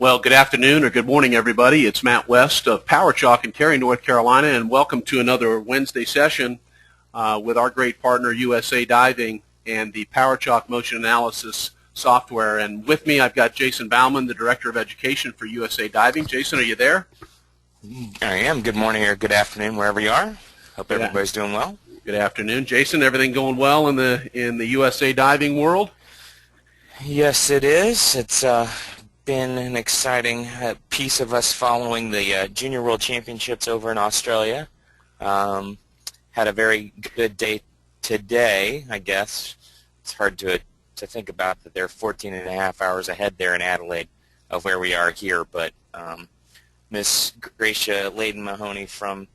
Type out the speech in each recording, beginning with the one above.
Well, good afternoon or good morning, everybody. It's Matt West of PowerChalk in Cary, North Carolina, and welcome to another Wednesday session with our great partner, USA Diving, and the PowerChalk Motion Analysis software. And with me, I've got Jason Baumann, the Director of Education for USA Diving. Jason, are you there? I am. Good morning or good afternoon, wherever you are. Hope everybody's doing well. Good afternoon, Jason. Everything going well in the USA Diving world? Yes, it is. It's been an exciting piece of us following the Junior World Championships over in Australia. Had a very good day today, I guess. It's hard to think about that they're 14 and a half hours ahead there in Adelaide of where we are here, but Miss Gracia Layden-Mahoney from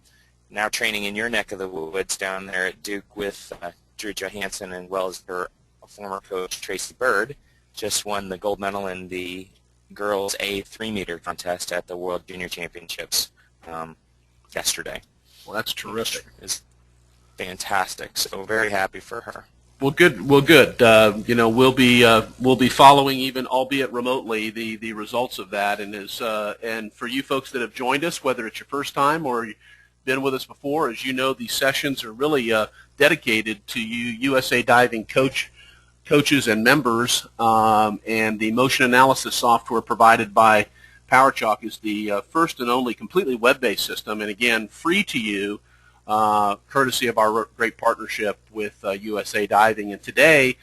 now training in your neck of the woods down there at Duke with Drew Johansson, and well as her former coach Tracy Bird, just won the gold medal in the girls A 3-meter contest at the World Junior Championships yesterday. Well, that's terrific. It's fantastic. So very happy for her. Well, good. Well, good. We'll be following, even albeit remotely, the results of that. And for you folks that have joined us, whether it's your first time or you've been with us before, as you know, these sessions are really dedicated to you USA Diving coaches and members, and the motion analysis software provided by PowerChalk is the first and only completely web-based system, and again, free to you, courtesy of our great partnership with USA Diving. And today,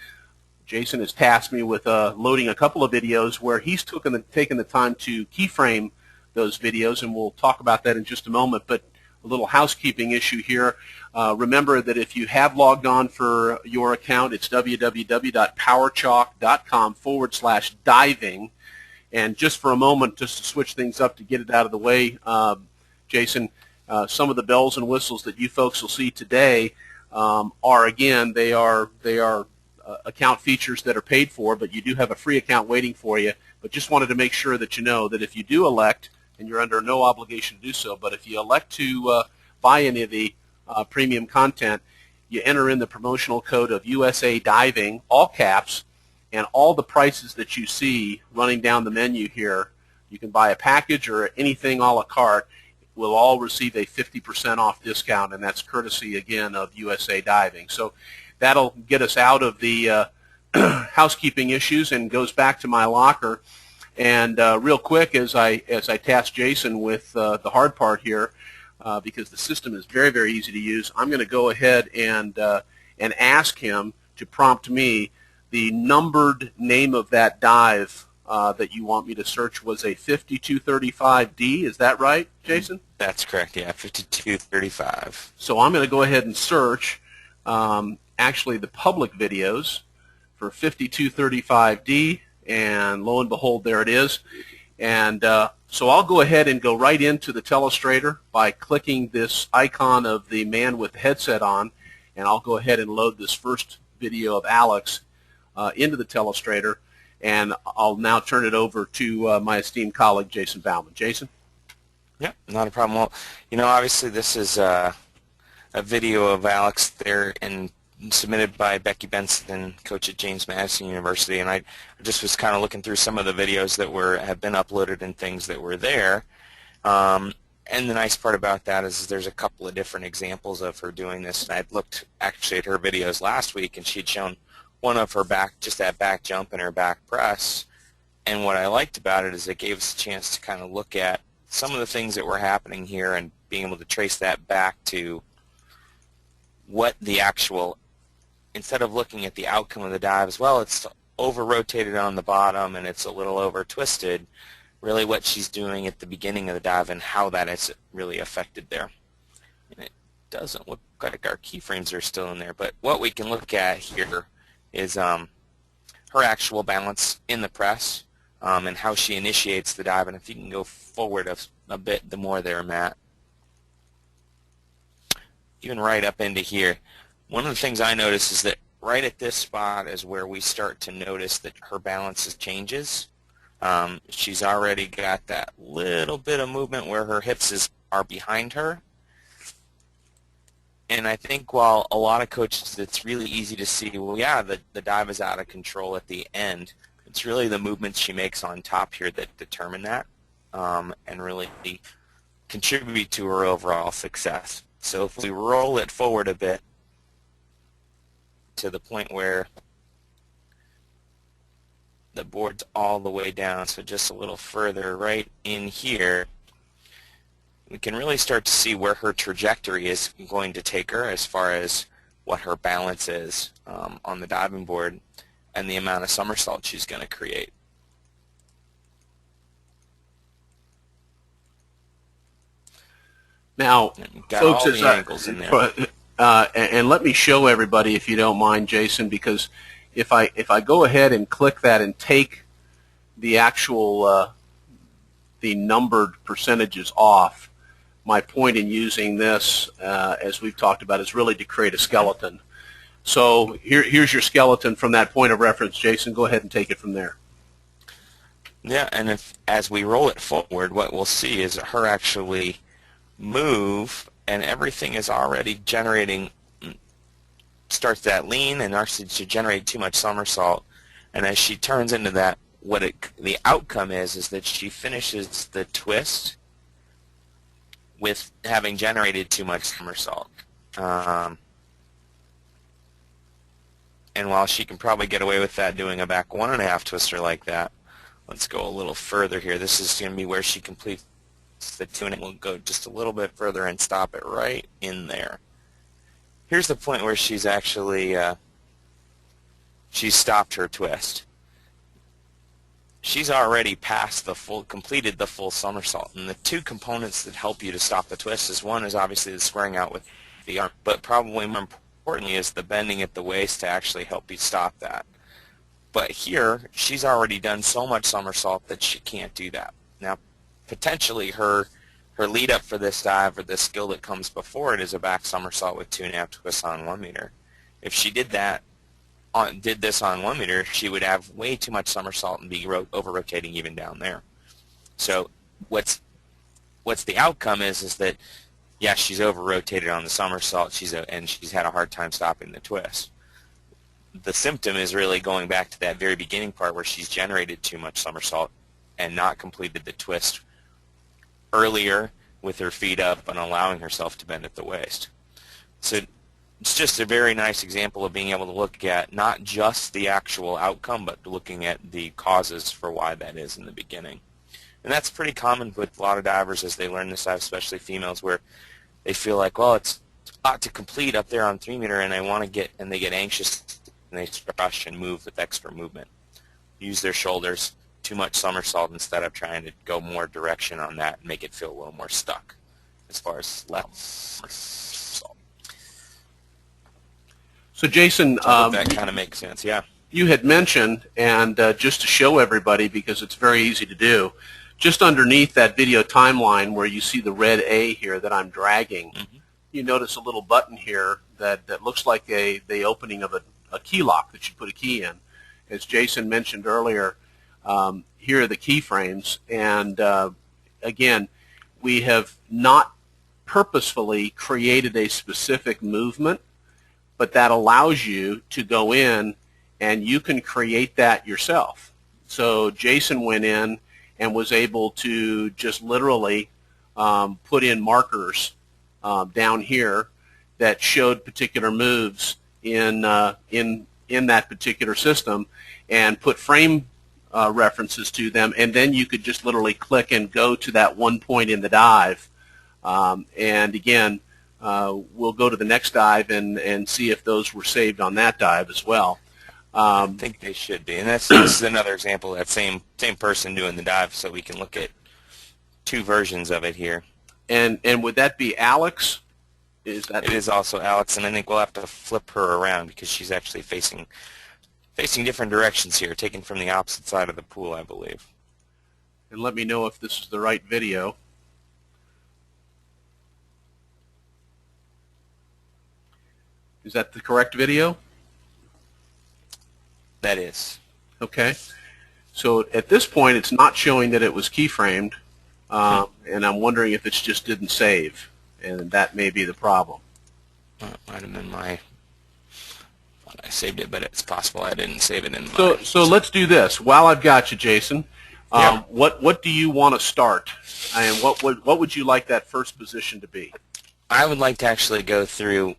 Jason has tasked me with loading a couple of videos where he's taken the time to keyframe those videos, and we'll talk about that in just a moment. But a little housekeeping issue here. Remember that if you have logged on for your account, it's www.powerchalk.com/diving. And just for a moment, just to switch things up to get it out of the way, Jason, some of the bells and whistles that you folks will see today are account features that are paid for, but you do have a free account waiting for you. But just wanted to make sure that you know that if you do elect, and you're under no obligation to do so, but if you elect to buy any of the premium content, you enter in the promotional code of USA Diving, all caps, and all the prices that you see running down the menu here, you can buy a package or anything a la carte, will all receive a 50% off discount, and that's courtesy, again, of USA Diving. So that'll get us out of the housekeeping issues and goes back to my locker. And real quick, as I task Jason with the hard part here, because the system is very, very easy to use, I'm going to go ahead and ask him to prompt me the numbered name of that dive that you want me to search. Was a 5235D. Is that right, Jason? That's correct, yeah, 5235. So I'm going to go ahead and search actually the public videos for 5235D. And lo and behold, there it is. And so I'll go ahead and go right into the Telestrator by clicking this icon of the man with the headset on, and I'll go ahead and load this first video of Alex into the Telestrator, and I'll now turn it over to my esteemed colleague, Jason Baumann. Jason? Yeah, not a problem. Well, obviously this is a video of Alex there and submitted by Becky Benson, coach at James Madison University, and I just was kind of looking through some of the videos that have been uploaded and things that were there. And the nice part about that is there's a couple of different examples of her doing this. And I'd looked actually at her videos last week, and she'd shown one of her just that back jump and her back press. And what I liked about it is it gave us a chance to kind of look at some of the things that were happening here and being able to trace that back to what the actual, instead of looking at the outcome of the dive as well, it's over-rotated on the bottom and it's a little over-twisted, really what she's doing at the beginning of the dive and how that is really affected there. And it doesn't look like our keyframes are still in there, but what we can look at here is her actual balance in the press and how she initiates the dive. And if you can go forward a bit, the more there, Matt. Even right up into here. One of the things I notice is that right at this spot is where we start to notice that her balance changes. She's already got that little bit of movement where her hips are behind her. And I think while a lot of coaches, it's really easy to see, well, yeah, the dive is out of control at the end. it's really the movements she makes on top here that determine that, and really contribute to her overall success. So if we roll it forward a bit to the point where the board's all the way down, so just a little further right in here, we can really start to see where her trajectory is going to take her as far as what her balance is on the diving board and the amount of somersault she's going to create. Now, got folks, all the angles in there. And let me show everybody, if you don't mind, Jason, because if I go ahead and click that and take the actual the numbered percentages off, my point in using this, as we've talked about, is really to create a skeleton. So here's your skeleton from that point of reference. Jason, go ahead and take it from there. Yeah, and as we roll it forward, what we'll see is her actually move, and everything is already generating, starts that lean and actually to generate too much somersault. And as she turns into that, the outcome is that she finishes the twist with having generated too much somersault. And while she can probably get away with that doing a back 1.5 twister like that, let's go a little further here. This is going to be where she completes the 2, and we'll go just a little bit further and stop it right in there. Here's the point where she's actually she's stopped her twist. She's already passed completed the full somersault, and the two components that help you to stop the twist is one is obviously the squaring out with the arm, but probably more importantly is the bending at the waist to actually help you stop that. But here, she's already done so much somersault that she can't do that. Now, potentially her lead up for this dive, or the skill that comes before it, is a back somersault with 2.5 twists on 1 meter. If she did this on 1 meter, she would have way too much somersault and be over-rotating even down there. So what's the outcome is that, yes, she's over-rotated on the somersault, and she's had a hard time stopping the twist. The symptom is really going back to that very beginning part where she's generated too much somersault and not completed the twist earlier with her feet up and allowing herself to bend at the waist. So it's just a very nice example of being able to look at not just the actual outcome, but looking at the causes for why that is in the beginning. And that's pretty common with a lot of divers as they learn this dive, especially females, where they feel like, well, it's a lot to complete up there on 3 meter, and they get anxious and they rush and move with extra movement. Use their shoulders, too much somersault instead of trying to go more direction on that and make it feel a little more stuck as far as left somersault. So Jason, that kind of makes sense, yeah. You had mentioned, and just to show everybody, because it's very easy to do, just underneath that video timeline where you see the red A here that I'm dragging, you notice a little button here that looks like the opening of a key lock that you put a key in. As Jason mentioned earlier, here are the keyframes, and again, we have not purposefully created a specific movement, but that allows you to go in and you can create that yourself. So Jason went in and was able to just literally put in markers down here that showed particular moves in that particular system, and put frame references to them, and then you could just literally click and go to that one point in the dive. And again, we'll go to the next dive and see if those were saved on that dive as well. I think they should be, and this is another example of that same person doing the dive, so we can look at two versions of it here. And would that be Alex? It is also Alex, and I think we'll have to flip her around because she's actually facing different directions here, taken from the opposite side of the pool, I believe. And let me know if this is the right video. Is that the correct video? That is. Okay. So at this point, it's not showing that it was keyframed, and I'm wondering if it just didn't save, and that may be the problem. Well, it might have been my thought I saved it, but it's possible I didn't save it in So let's do this. While I've got you, Jason, Yeah. what do you want to start, and what would you like that first position to be? I would like to actually go through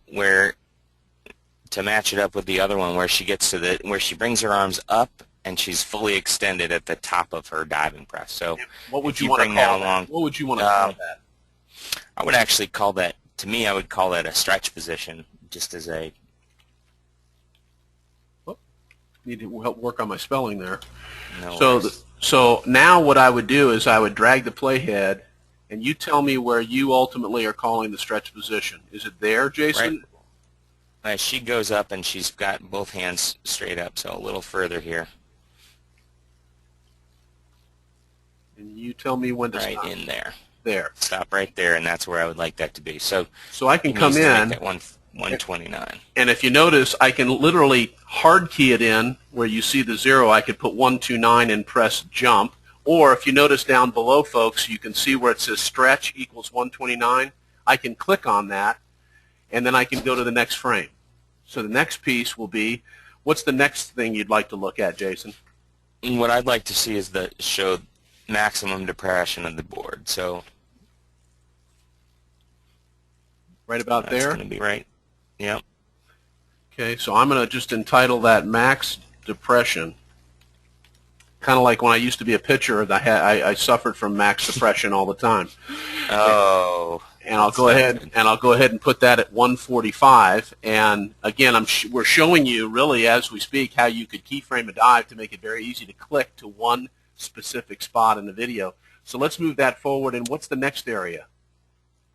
to match it up with the other one, where she gets to where she brings her arms up and she's fully extended at the top of her diving press. So what would if you want to bring call that along, What would you want to call that? I would actually call that, to me, I would call that a stretch position, just as a... Need to help work on my spelling there. No So now what I would do is I would drag the playhead, and you tell me where you ultimately are calling the stretch position. Is it there, Jason? Right. As she goes up and she's got both hands straight up, so a little further here. And you tell me when to stop. Right in there. There. Stop right there, and that's where I would like that to be. So I can come in at 129. And if you notice, I can literally hard key it in where you see the 0. I could put 129 and press jump. Or if you notice down below, folks, you can see where it says stretch equals 129. I can click on that, and then I can go to the next frame. So the next piece will be, what's the next thing you'd like to look at, Jason? And what I'd like to see is show maximum depression of the board. So right about there? That's going to be right. Yep. Okay, so I'm going to just entitle that max depression. Kind of like when I used to be a pitcher, I suffered from max depression all the time. Oh. And I'll go ahead and put that at 145. And again, we're showing you really as we speak how you could keyframe a dive to make it very easy to click to one specific spot in the video. So let's move that forward. And what's the next area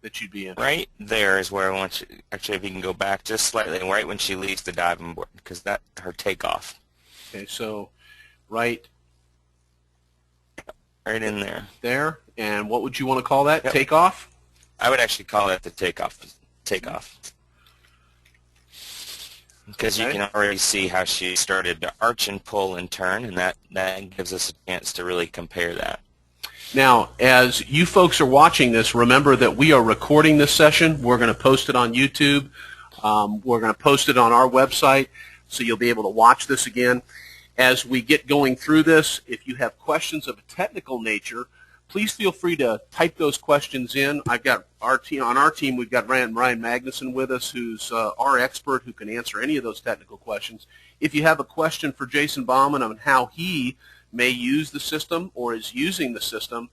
that you'd be in? Right there is where I want you. Actually, if you can go back just slightly, right when she leaves the diving board, because that her takeoff. Okay, so right in there. There. And what would you want to call that? Yep. Takeoff? I would actually call that the takeoff. Because you can already see how she started to arch and pull and turn, and that gives us a chance to really compare that. Now, as you folks are watching this, remember that we are recording this session. We're going to post it on YouTube. We're going to post it on our website, so you'll be able to watch this again. As we get going through this, if you have questions of a technical nature, please feel free to type those questions in. I've got on our team, we've got Ryan Magnuson with us, who's our expert who can answer any of those technical questions. If you have a question for Jason Baumann on how he may use the system or is using the system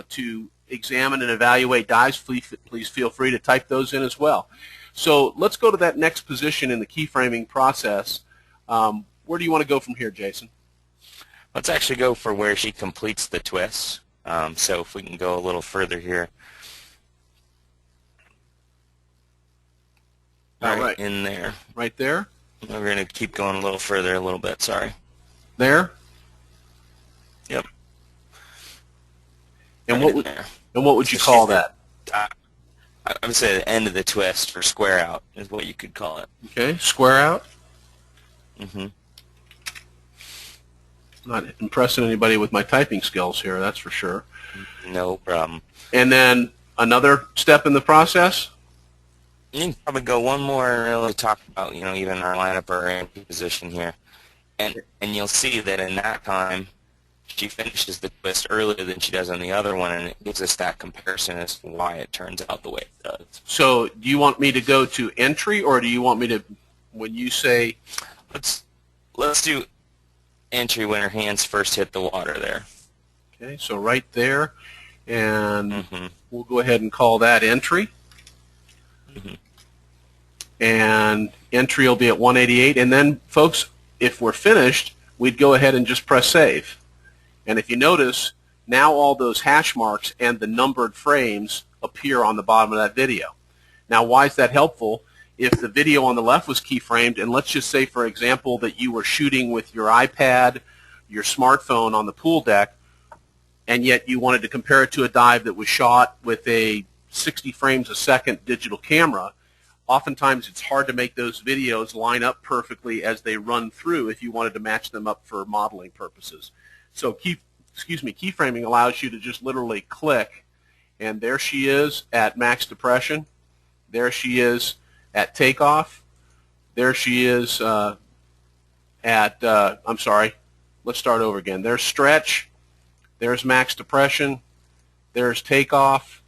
to examine and evaluate dives, please feel free to type those in as well. So let's go to that next position in the keyframing process. Where do you want to go from here, Jason? Let's actually go for where she completes the twists. So if we can go a little further here. Right in there. Right there? We're going to keep going a little further, a little bit, sorry. There? Yep. And what would you call that? I would say the end of the twist, or square out, is what you could call it. Okay, square out. Mm-hmm. Not impressing anybody with my typing skills here, that's for sure. No problem. And then another step in the process? You can probably go one more and really talk about, even our lineup or entry position here. And you'll see that in that time, she finishes the twist earlier than she does on the other one, and it gives us that comparison as to why it turns out the way it does. So do you want me to go to entry, or do you want me to, when you say... Let's do entry when her hands first hit the water there. Okay, so right there, and we'll go ahead and call that entry. And entry will be at 188, and then, folks, if we're finished, we'd go ahead and just press save. And if you notice, now all those hash marks and the numbered frames appear on the bottom of that video. Now, why is that helpful? If the video on the left was keyframed, and let's just say, for example, that you were shooting with your iPad, your smartphone on the pool deck, and yet you wanted to compare it to a dive that was shot with a 60 frames a second digital camera, oftentimes it's hard to make those videos line up perfectly as they run through if you wanted to match them up for modeling purposes. So keyframing allows you to just literally click, and there she is at max depression. There she is at takeoff. There she is I'm sorry, let's start over again. There's stretch, there's max depression, there's takeoff,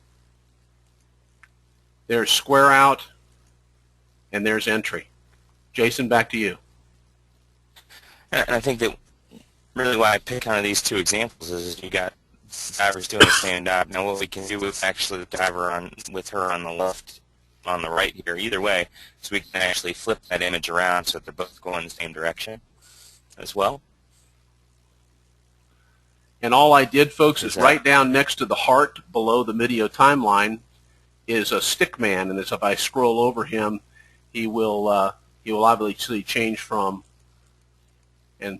there's square out, and there's entry. Jason, back to you. And I think that really why I pick kind of these two examples is you got divers doing the same dive. Now what we can do with actually the diver with her on the left, on the right here, either way, so we can actually flip that image around so that they're both going the same direction as well. And all I did, folks, is right down next to the heart below the video timeline is a stick man, and as if I scroll over him, he will obviously change from, and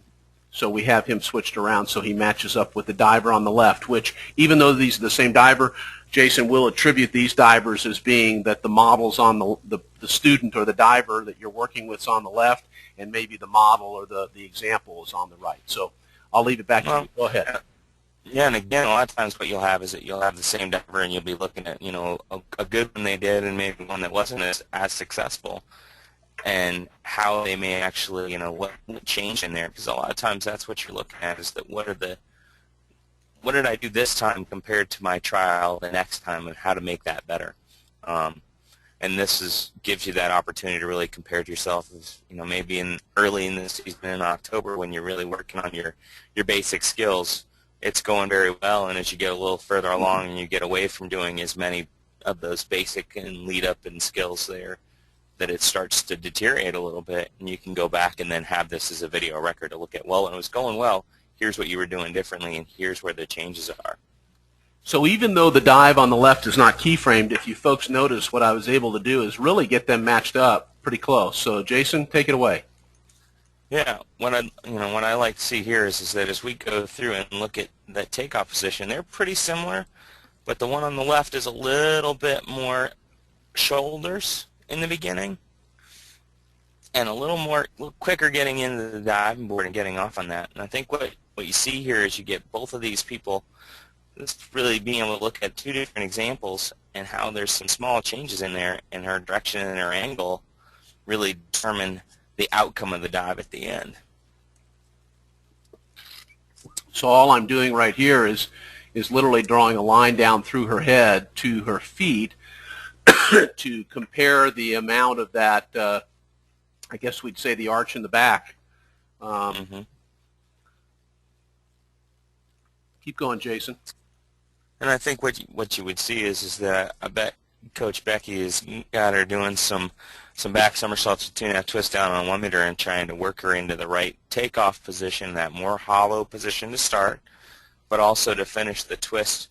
so we have him switched around so he matches up with the diver on the left, which even though these are the same diver, Jason will attribute these divers as being that the model's on the student or the diver that you're working with is on the left, and maybe the model or the example is on the right. So I'll leave it back to you. Go ahead. Yeah, and again, a lot of times what you'll have is that you'll have the same diver, and you'll be looking at, you know, a good one they did and maybe one that wasn't as successful, and how they may actually, you know, what changed in there, because a lot of times that's what you're looking at is that what did I do this time compared to my trial the next time, and how to make that better. And this gives you that opportunity to really compare to yourself, as, you know, maybe early in the season in October when you're really working on your basic skills, it's going very well, and as you get a little further along and you get away from doing as many of those basic and lead-up and skills there, that it starts to deteriorate a little bit, and you can go back and then have this as a video record to look at, well, when it was going well, here's what you were doing differently, and here's where the changes are. So even though the dive on the left is not keyframed, if you folks notice, what I was able to do is really get them matched up pretty close. So Jason, take it away. Yeah, what I like to see here is that as we go through and look at that takeoff position, they're pretty similar, but the one on the left is a little bit more shoulders in the beginning, and a little quicker getting into the dive board and getting off on that. And I think what you see here is you get both of these people just really being able to look at two different examples and how there's some small changes in there, and her direction and her angle really determine the outcome of the dive at the end. So all I'm doing right here is literally drawing a line down through her head to her feet to compare the amount of that, I guess we'd say the arch in the back. Keep going, Jason. And I think what you would see is that I bet Coach Becky has got her doing some back somersaults with 2.5 twists down on 1 meter and trying to work her into the right takeoff position, that more hollow position to start, but also to finish the twist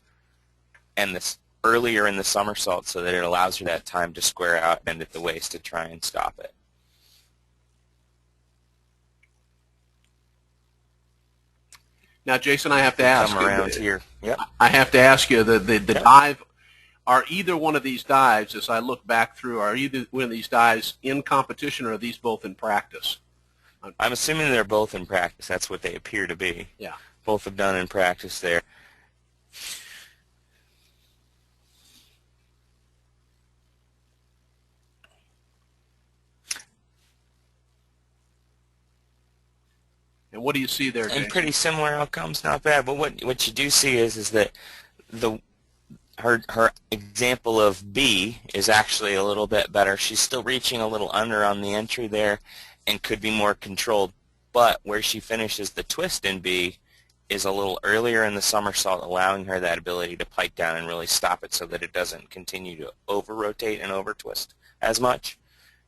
and this earlier in the somersault so that it allows her that time to square out and at the waist to try and stop it. Now, Jason, I have to ask you. Come around here. Yep. I have to ask you, the dive, are either one of these dives, as I look back through, are either one of these dives in competition, or are these both in practice? I'm assuming they're both in practice. That's what they appear to be. Yeah. Both have done in practice there. And what do you see there, Jason? And pretty similar outcomes, not bad. But what you do see is that her example of B is actually a little bit better. She's still reaching a little under on the entry there and could be more controlled. But where she finishes the twist in B is a little earlier in the somersault, allowing her that ability to pike down and really stop it so that it doesn't continue to over-rotate and over-twist as much.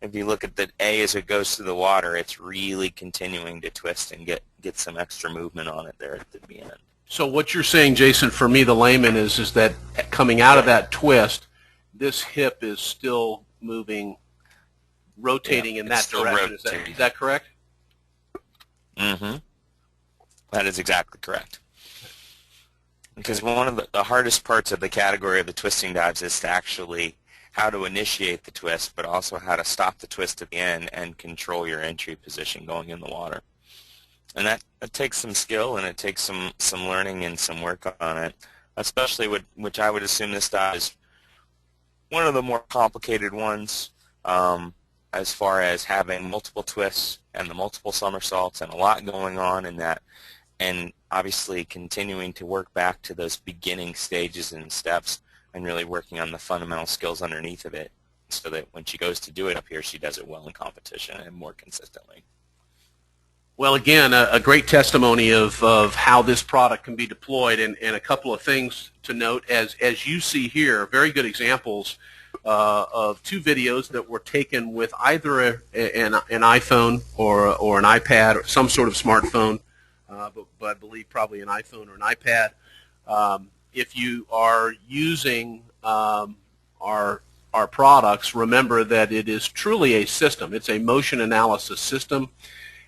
If you look at the A as it goes through the water, it's really continuing to twist and get some extra movement on it there at the end. So what you're saying, Jason, for me, the layman, is that coming out of that twist, this hip is still moving, rotating in that direction. Is that correct? Mm-hmm. That is exactly correct. Because one of the hardest parts of the category of the twisting dives is to actually how to initiate the twist, but also how to stop the twist at the end and control your entry position going in the water. And that takes some skill, and it takes some learning and some work on it, especially which I would assume this dive is one of the more complicated ones. as far as having multiple twists and the multiple somersaults and a lot going on in that, and obviously continuing to work back to those beginning stages and steps and really working on the fundamental skills underneath of it so that when she goes to do it up here, she does it well in competition and more consistently. Well, again, a great testimony of how this product can be deployed, and a couple of things to note. As you see here, very good examples of two videos that were taken with either an iPhone or an iPad or some sort of smartphone, but I believe probably an iPhone or an iPad. If you are using our products, remember that it is truly a system. It's a motion analysis system.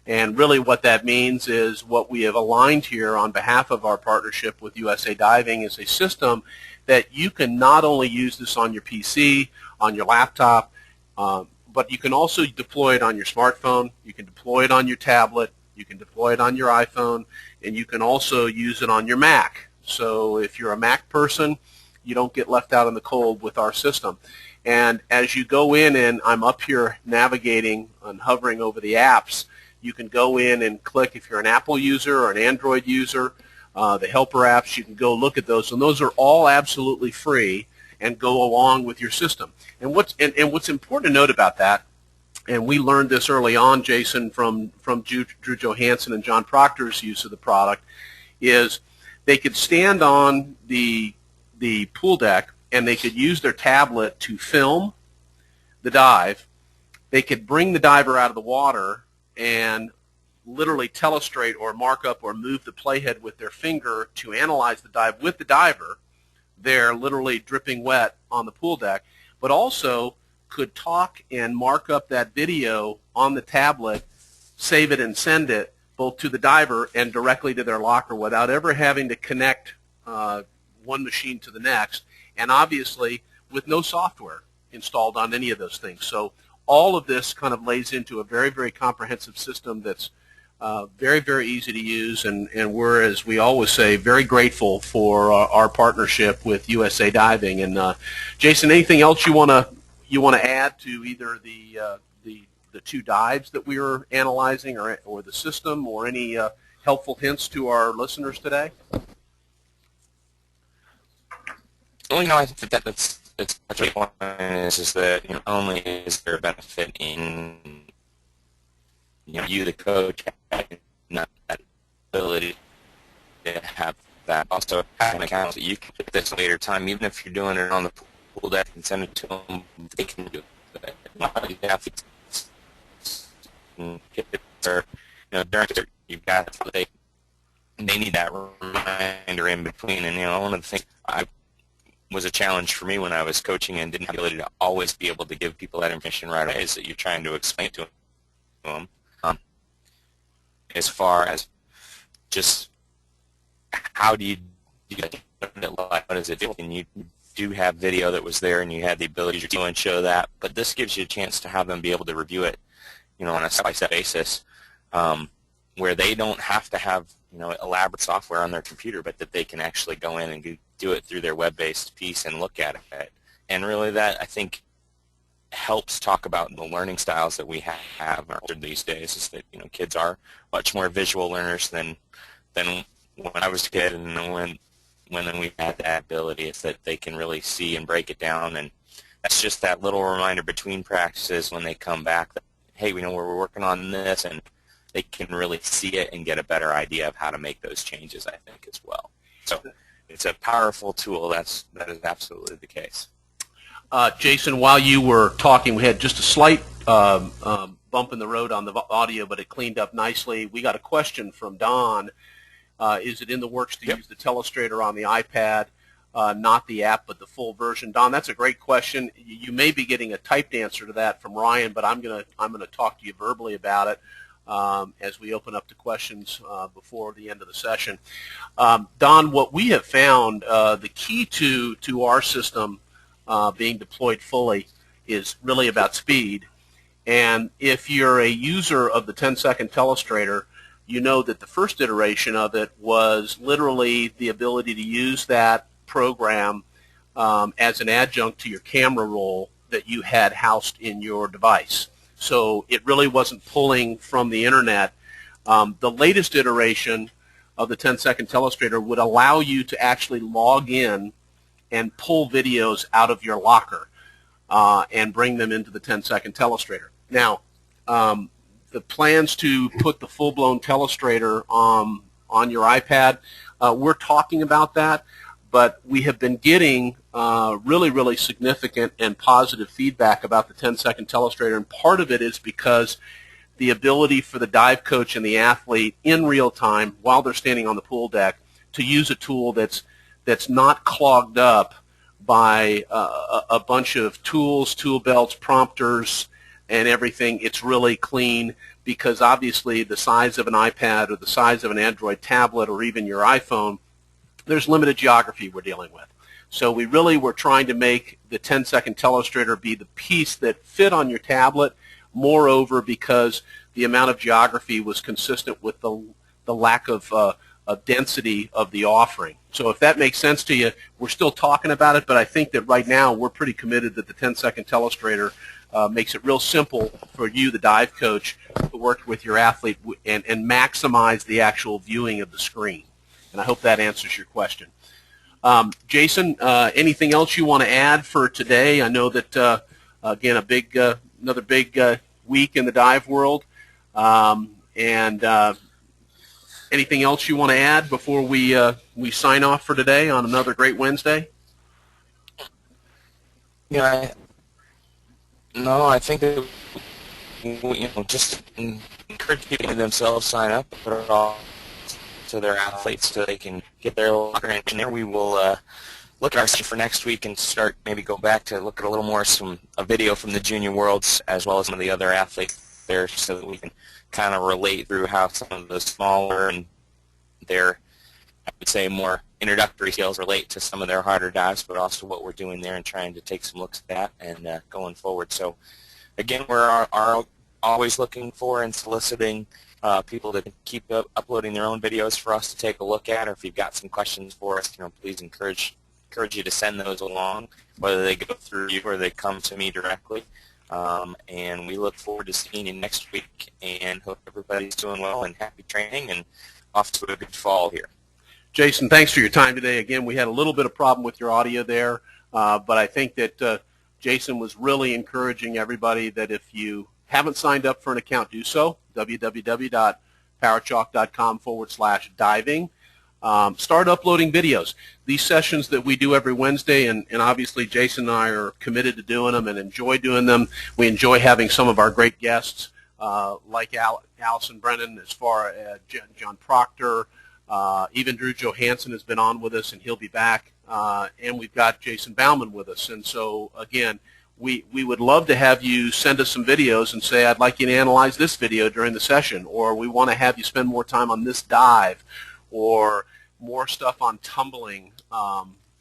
And really what that means is what we have aligned here on behalf of our partnership with USA Diving is a system that you can not only use this on your PC, on your laptop, but you can also deploy it on your smartphone, you can deploy it on your tablet, you can deploy it on your iPhone, and you can also use it on your Mac. So if you're a Mac person, you don't get left out in the cold with our system. And as you go in, and I'm up here navigating and hovering over the apps, you can go in and click, if you're an Apple user or an Android user, the helper apps, you can go look at those, and those are all absolutely free and go along with your system. And what's important to note about that, and we learned this early on, Jason, from Drew Johansson and John Proctor's use of the product, is they could stand on the pool deck and they could use their tablet to film the dive. They could bring the diver out of the water and literally telestrate or mark up or move the playhead with their finger to analyze the dive with the diver. They're literally dripping wet on the pool deck, but also could talk and mark up that video on the tablet, save it and send it both to the diver and directly to their locker without ever having to connect one machine to the next, and obviously with no software installed on any of those things. So all of this kind of lays into a very, very comprehensive system that's very, very easy to use, and we're, as we always say, very grateful for our partnership with USA Diving. And Jason, anything else you want to add to either the two dives that we were analyzing, or the system, or any helpful hints to our listeners today? Well, I think that's the point is that not only is there a benefit in you, the coach, having that ability to have that, also having accounts that you can put this later time, even if you're doing it on the pool deck and send it to them, they can do it. During you've got they need that reminder in between, and one of the things was a challenge for me when I was coaching and didn't have the ability to always be able to give people that information right away is that you're trying to explain to them as far as just how do you do that, what does it do, and you do have video that was there and you had the ability to do and show that, but this gives you a chance to have them be able to review it on a step-by-step basis where they don't have to have elaborate software on their computer, but that they can actually go in and do it through their web-based piece and look at it. And really that, I think, helps talk about the learning styles that we have these days, is that kids are much more visual learners than when I was a kid, and when we had that ability. It's that they can really see and break it down, and that's just that little reminder between practices when they come back that, hey, we know we're working on this, and they can really see it and get a better idea of how to make those changes, I think, as well. So it's a powerful tool. That is absolutely the case. Jason, while you were talking, we had just a slight bump in the road on the audio, but it cleaned up nicely. We got a question from Don. Is it in the works to use the Telestrator on the iPad, not the app, but the full version? Don, that's a great question. You may be getting a typed answer to that from Ryan, but I'm gonna talk to you verbally about it as we open up to questions before the end of the session. Don, what we have found, the key to our system being deployed fully is really about speed. And if you're a user of the 10-second Telestrator, you know that the first iteration of it was literally the ability to use that program as an adjunct to your camera roll that you had housed in your device. so it really wasn't pulling from the internet. The latest iteration of the 10-second Telestrator would allow you to actually log in and pull videos out of your locker and bring them into the 10-second Telestrator. Now, the plans to put the full-blown Telestrator on your iPad, we're talking about that, but we have been getting really significant and positive feedback about the 10-second Telestrator, and part of it is because the ability for the dive coach and the athlete in real time while they're standing on the pool deck to use a tool that's not clogged up by a bunch of tools, tool belts, prompters, and everything. It's really clean, because obviously the size of an iPad or the size of an Android tablet or even your iPhone, there's limited geography we're dealing with. So we really were trying to make the 10-second Telestrator be the piece that fit on your tablet, moreover because the amount of geography was consistent with the lack of density of the offering. So if that makes sense to you, we're still talking about it, but I think that right now we're pretty committed that the 10-second Telestrator makes it real simple for you, the dive coach, to work with your athlete and maximize the actual viewing of the screen. And I hope that answers your question. Jason, anything else you want to add for today? I know that, again, another big week in the dive world. Anything else you want to add before we sign off for today on another great Wednesday? Yeah, no, I think that just encourage people to themselves sign up, put it all to their athletes so they can get their locker in there. We will look at our session for next week and maybe go back to look at a little more a video from the Junior Worlds as well as some of the other athletes there, so that we can kind of relate through how some of the smaller and their, I would say, more introductory skills relate to some of their harder dives, but also what we're doing there and trying to take some looks at that and going forward. So again, we're always looking for and soliciting people that keep uploading their own videos for us to take a look at, or if you've got some questions for us, please encourage you to send those along, whether they go through you or they come to me directly. And we look forward to seeing you next week, and hope everybody's doing well and happy training and off to a good fall here. Jason, thanks for your time today. Again, we had a little bit of problem with your audio there, but I think that Jason was really encouraging everybody that if you haven't signed up for an account, do so. www.powerchalk.com/diving. Start uploading videos. These sessions that we do every Wednesday, and obviously Jason and I are committed to doing them and enjoy doing them. We enjoy having some of our great guests like Allison Brennan, as far as John Proctor, even Drew Johansson has been on with us, and he'll be back. And we've got Jason Baumann with us. And so, again, we would love to have you send us some videos and say, I'd like you to analyze this video during the session, or we want to have you spend more time on this dive, or more stuff on tumbling.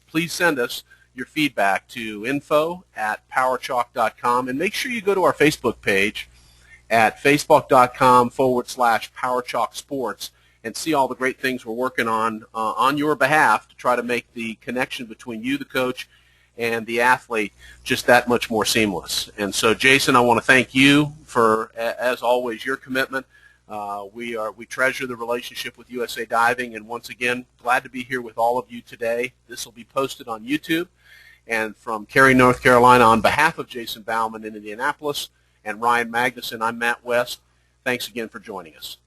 Please send us your feedback to info@powerchalk.com, and make sure you go to our Facebook page at facebook.com/PowerChalkSports and see all the great things we're working on your behalf to try to make the connection between you, the coach, and the athlete just that much more seamless. And so, Jason, I want to thank you for, as always, your commitment. We treasure the relationship with USA Diving, and once again, glad to be here with all of you today. This will be posted on YouTube. And from Cary, North Carolina, on behalf of Jason Baumann in Indianapolis and Ryan Magnuson, I'm Matt West. Thanks again for joining us.